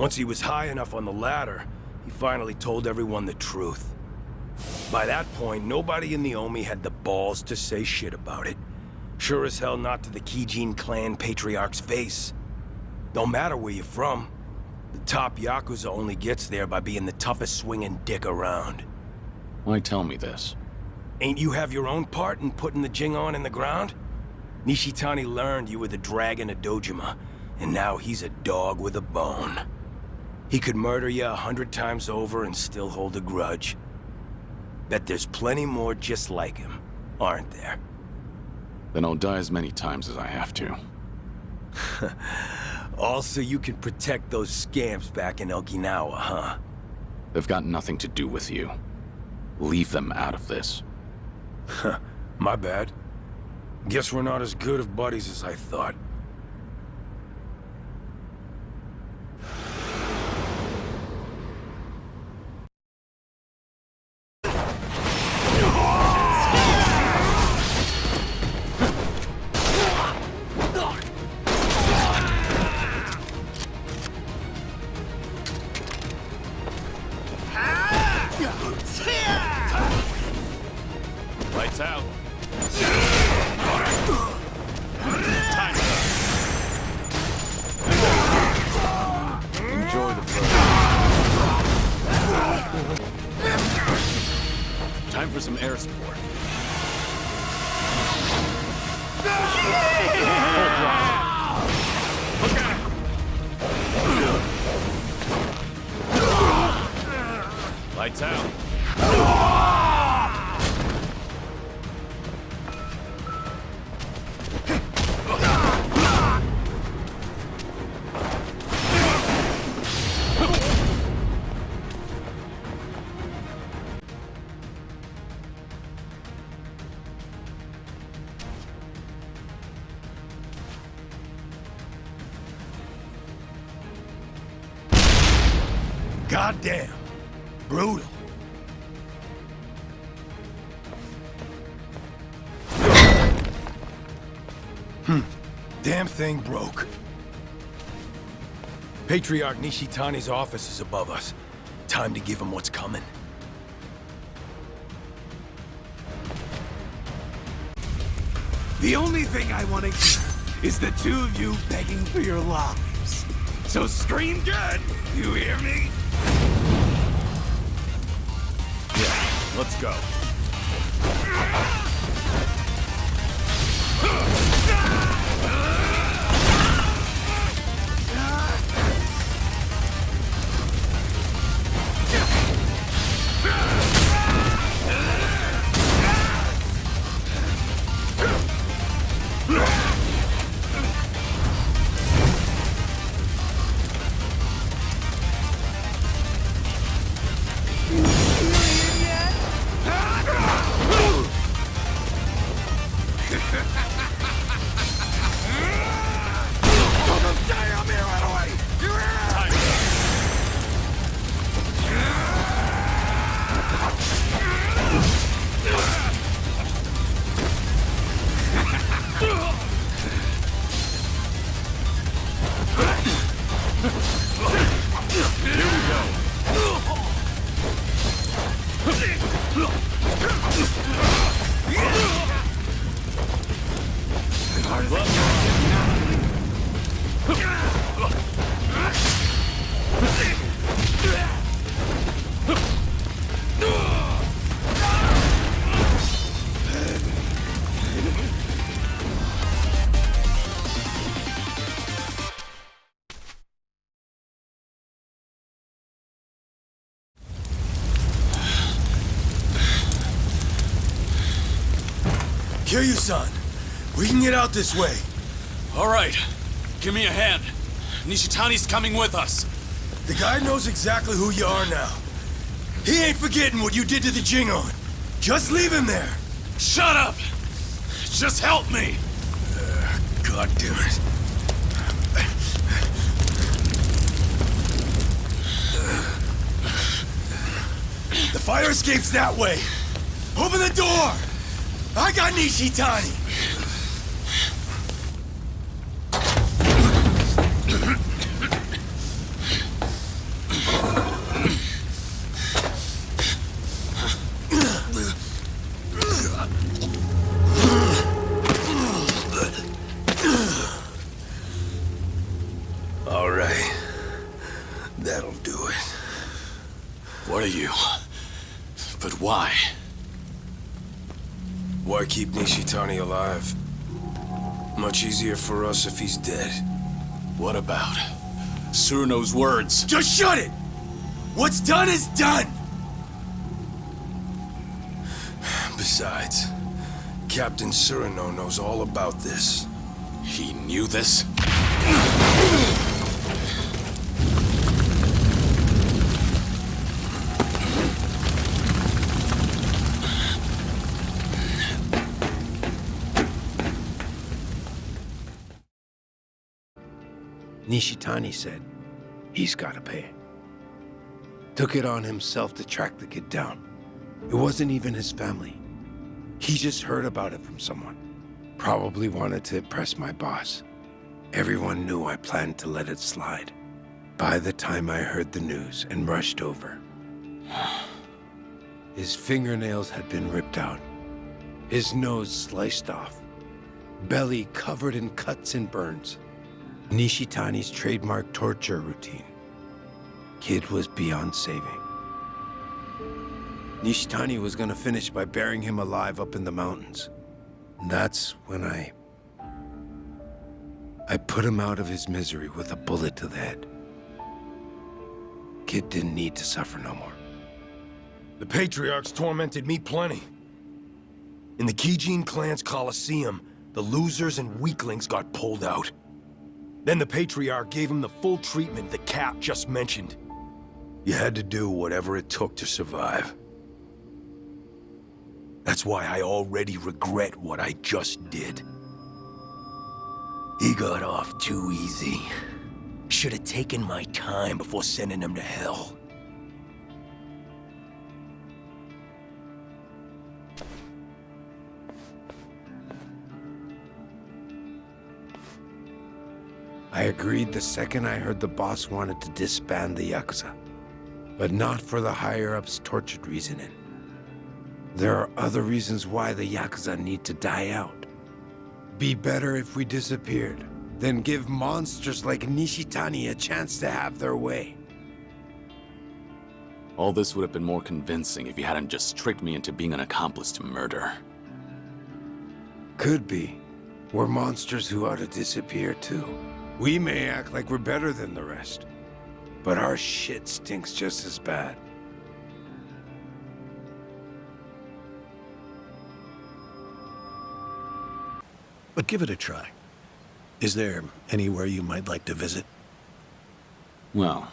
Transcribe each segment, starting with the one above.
Once he was high enough on the ladder, he finally told everyone the truth. By that point, nobody in the Omi had the balls to say shit about it. Sure as hell not to the Kijin clan patriarch's face. Don't matter where you're from. The top Yakuza only gets there by being the toughest swinging dick around. Why tell me this? Ain't you have your own part in putting the Jingon in the ground? Nishitani learned you were the dragon of Dojima, and now he's a dog with a bone. He could murder you 100 times over and still hold a grudge. Bet there's plenty more just like him, aren't there? Then I'll die as many times as I have to. All so you can protect those scamps back in Okinawa, huh? They've got nothing to do with you. Leave them out of this. My bad. Guess we're not as good of buddies as I thought. Lights out. Time. Enjoy the play. Time for some air support. Lights out. Goddamn. Brutal. Damn thing broke. Patriarch Nishitani's office is above us. Time to give him what's coming. The only thing I want to hear is the two of you begging for your lives. So scream good, you hear me? Yeah, let's go. Kiryu-san, we can get out this way. All right. Give me a hand. Nishitani's coming with us. The guy knows exactly who you are now. He ain't forgetting what you did to the Jingon. Just leave him there. Shut up! Just help me! God damn it. The fire escape's that way. Open the door! I got Nishitani! What are you? But why? Why keep Nishitani alive? Much easier for us if he's dead. What about Suruno's words? Just shut it! What's done is done! Besides, Captain Suruno knows all about this. He knew this? Nishitani said he's gotta pay. Took it on himself to track the kid down. It wasn't even his family. He just heard about it from someone. Probably wanted to impress my boss. Everyone knew I planned to let it slide. By the time I heard the news and rushed over, his fingernails had been ripped out, his nose sliced off, belly covered in cuts and burns. Nishitani's trademark torture routine. Kid was beyond saving. Nishitani was gonna finish by burying him alive up in the mountains. That's when I put him out of his misery with a bullet to the head. Kid didn't need to suffer no more. The Patriarchs tormented me plenty. In the Kijin clan's Colosseum, the losers and weaklings got pulled out. Then the Patriarch gave him the full treatment the Cap just mentioned. You had to do whatever it took to survive. That's why I already regret what I just did. He got off too easy. Should have taken my time before sending him to hell. I agreed the second I heard the boss wanted to disband the Yakuza. But not for the higher-ups' tortured reasoning. There are other reasons why the Yakuza need to die out. Be better if we disappeared, than give monsters like Nishitani a chance to have their way. All this would have been more convincing if you hadn't just tricked me into being an accomplice to murder. Could be. We're monsters who ought to disappear too. We may act like we're better than the rest, but our shit stinks just as bad. But give it a try. Is there anywhere you might like to visit? Well,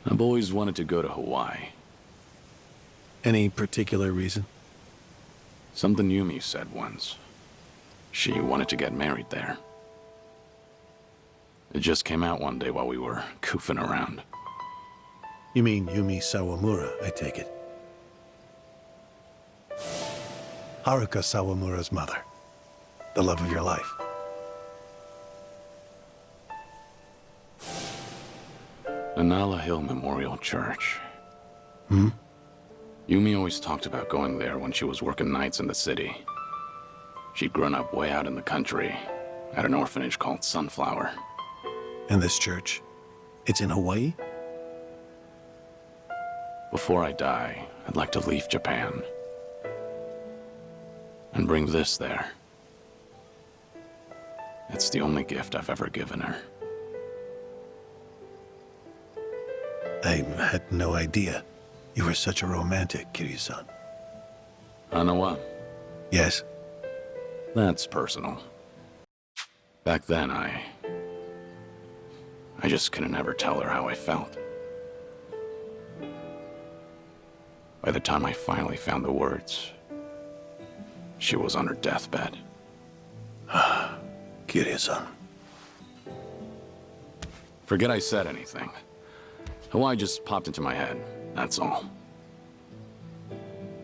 I've always wanted to go to Hawaii. Any particular reason? Something Yumi said once. She wanted to get married there. It just came out one day while we were goofing around. You mean Yumi Sawamura, I take it. Haruka Sawamura's mother. The love of your life. Anala Hill Memorial Church. Hmm? Yumi always talked about going there when she was working nights in the city. She'd grown up way out in the country, at an orphanage called Sunflower. And this church? It's in Hawaii? Before I die, I'd like to leave Japan. And bring this there. It's the only gift I've ever given her. I had no idea. You were such a romantic, Kiryu-san. Hanawa? Yes? That's personal. Back then, I just couldn't ever tell her how I felt. By the time I finally found the words, she was on her deathbed. Kiryu-san. Forget I said anything. Hawaii just popped into my head, that's all.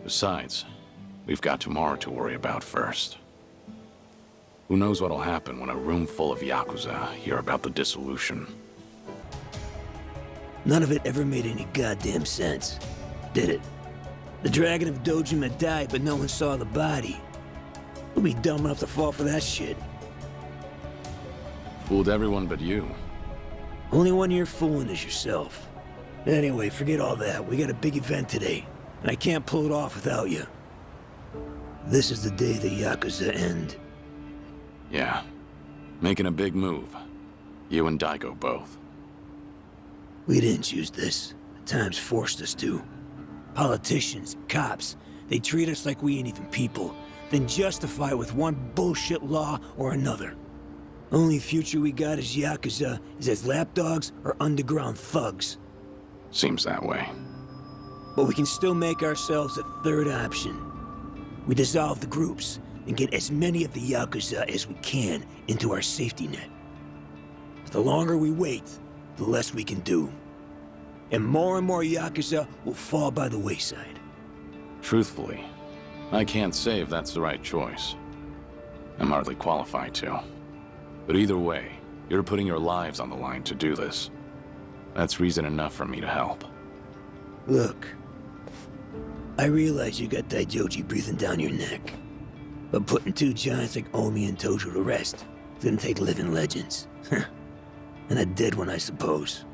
Besides, we've got tomorrow to worry about first. Who knows what'll happen when a room full of Yakuza hear about the dissolution. None of it ever made any goddamn sense, did it? The Dragon of Dojima died, but no one saw the body. Who'd be dumb enough to fall for that shit? Fooled everyone but you. Only one you're fooling is yourself. Anyway, forget all that. We got a big event today, and I can't pull it off without you. This is the day the Yakuza end. Yeah. Making a big move. You and Daigo both. We didn't choose this. The times forced us to. Politicians, cops, they treat us like we ain't even people, then justify it with one bullshit law or another. Only future we got as Yakuza is as lapdogs or underground thugs. Seems that way. But we can still make ourselves a third option. We dissolve the groups and get as many of the Yakuza as we can into our safety net. But the longer we wait, the less we can do. And more Yakuza will fall by the wayside. Truthfully, I can't say if that's the right choice. I'm hardly qualified to. But either way, you're putting your lives on the line to do this. That's reason enough for me to help. Look, I realize you got Daijoji breathing down your neck. But putting two giants like Omi and Tojo to rest didn't take living legends. And a dead one, I suppose.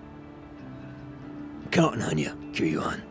I'm counting on you, Kiryu.